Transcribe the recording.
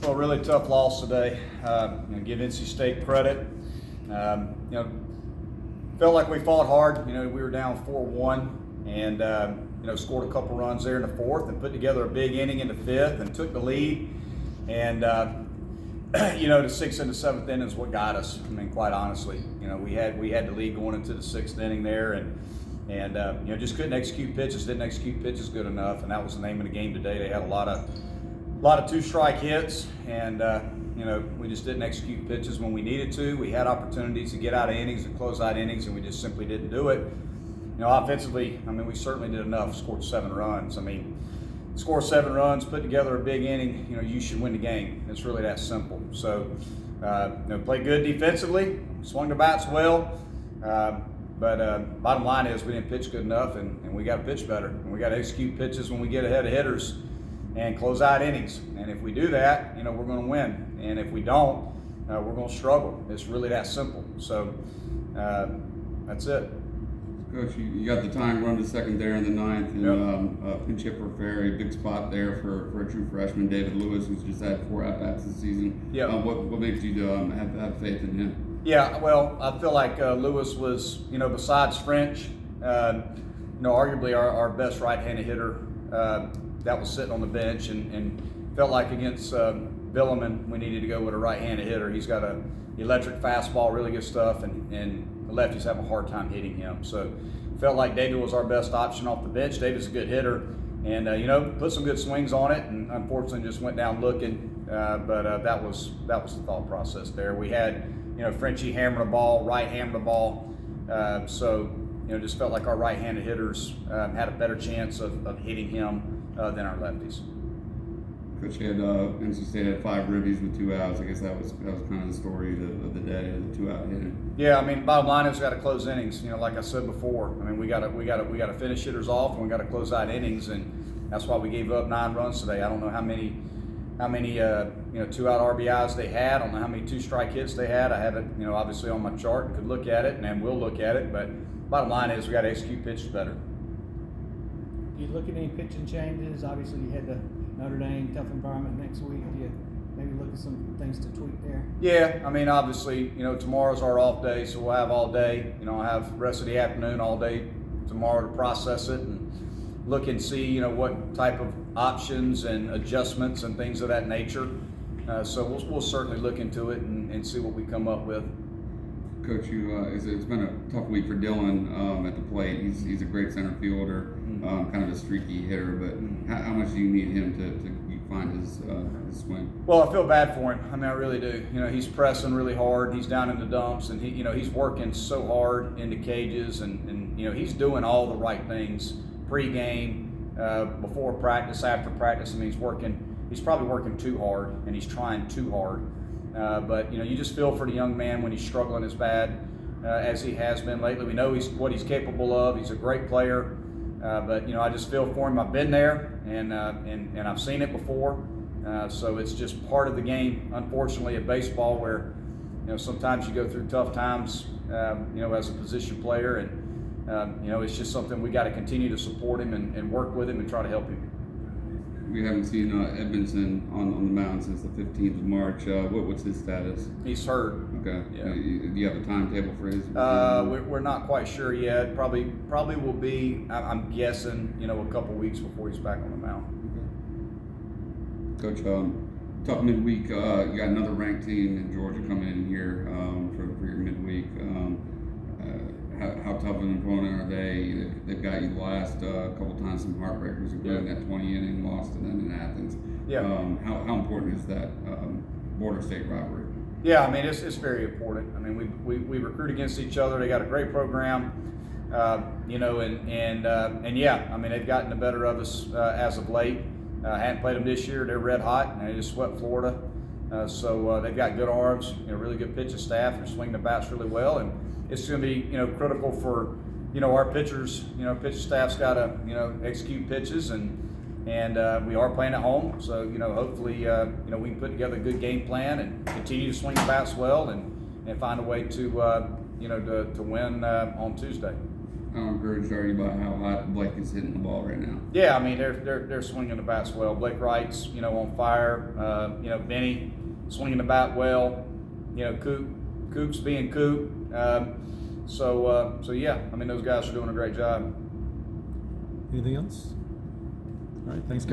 Well, really tough loss today. Give NC State credit. Felt like we fought hard. We were down 4-1 and scored a couple runs there in the fourth and put together a big inning in the fifth and took the lead. And the sixth and the seventh inning is what got us. I mean, quite honestly, we had the lead going into the sixth inning there, and just couldn't execute pitches. Didn't execute pitches good enough, and that was the name of the game today. They had a lot of two-strike hits, and we just didn't execute pitches when we needed to. We had opportunities to get out of innings and close out innings, and we just simply didn't do it. Offensively, we certainly did enough. Scored 7 runs. Score 7 runs, put together a big inning. You should win the game. It's really that simple. So, played good defensively, swung the bats well. But bottom line is we didn't pitch good enough, and we got to pitch better. And we got to execute pitches when we get ahead of hitters and close out innings. And if we do that, we're going to win. And if we don't, we're going to struggle. It's really that simple. So that's it. Coach, you got the tying run to second there in the ninth, and pinch hit for Ferry, big spot there for a true freshman, David Lewis, who's just had 4 at-bats this season. Yeah. What makes you have faith in him? Yeah, well, I feel like Lewis was, besides French, arguably our best right-handed hitter that was sitting on the bench, and felt like against Billaman we needed to go with a right-handed hitter. He's got a electric fastball, really good stuff, and the lefties have a hard time hitting him. So felt like David was our best option off the bench. David's a good hitter, and put some good swings on it, and unfortunately just went down looking. But that was the thought process there. We had Frenchie hammer the ball, Wright hammer the ball. So just felt like our right-handed hitters had a better chance of hitting him than our lefties. Coach, NC State had 5 ribbies with 2 outs. I guess that was kind of the story of the day, the 2-out hitting. Yeah, bottom line is we got to close innings. Like I said before, we got to finish hitters off, and we got to close out innings, and that's why we gave up 9 runs today. I don't know how many 2-out RBIs they had. I don't know how many 2-strike hits they had. I have it obviously on my chart and could look at it, and then we'll look at it. But bottom line is we got to execute pitches better. Do you look at any pitching changes? Obviously, you had the Notre Dame tough environment next week. Do you maybe look at some things to tweak there? Yeah, obviously, tomorrow's our off day, so we'll have all day. I'll have the rest of the afternoon, all day tomorrow to process it and look and see, what type of options and adjustments and things of that nature. So we'll certainly look into it and see what we come up with. Coach, it's been a tough week for Dylan at the plate. He's a great center fielder, kind of a streaky hitter, but how much do you need him to find his swing? Well, I feel bad for him. I really do. He's pressing really hard. He's down in the dumps, and he's working so hard in the cages, and he's doing all the right things pre-game, before practice, after practice. He's probably working too hard, and he's trying too hard. But you just feel for the young man when he's struggling as bad as he has been lately. We know what he's capable of. He's a great player, but I just feel for him. I've been there, and I've seen it before. So it's just part of the game, unfortunately, of baseball, where sometimes you go through tough times, as a position player, and it's just something we got to continue to support him and work with him and try to help him. We haven't seen Edmondson on the mound since the 15th of March. What's his status? He's hurt. Okay. Yeah. Do you have a timetable for his? We're not quite sure yet. Probably will be, I'm guessing, a couple weeks before he's back on the mound. Okay. Coach, tough midweek. You got another ranked team in Georgia coming in here for your midweek. How tough an opponent are they? They've got you the last couple times, some heartbreakers, including that 20-inning loss to them in Athens. Yeah. How important is that border state rivalry? Yeah, it's very important. We recruit against each other. They got a great program, and yeah, they've gotten the better of us as of late. Hadn't played them this year. They're red hot, and they just swept Florida. So they've got good arms, really good pitching staff. They're swinging the bats really well, and it's going to be, critical for, our pitchers. Pitching staff's got to, execute pitches, and we are playing at home. So, hopefully, we can put together a good game plan and continue to swing the bats well and find a way to, to win on Tuesday. How encouraged are you by how hot Blake is hitting the ball right now? Yeah, I mean they're swinging the bats well. Blake Wright's on fire. Benny swinging the bat well. Coop's being Coop. So yeah, I mean those guys are doing a great job. Anything else? All right, thanks, guys.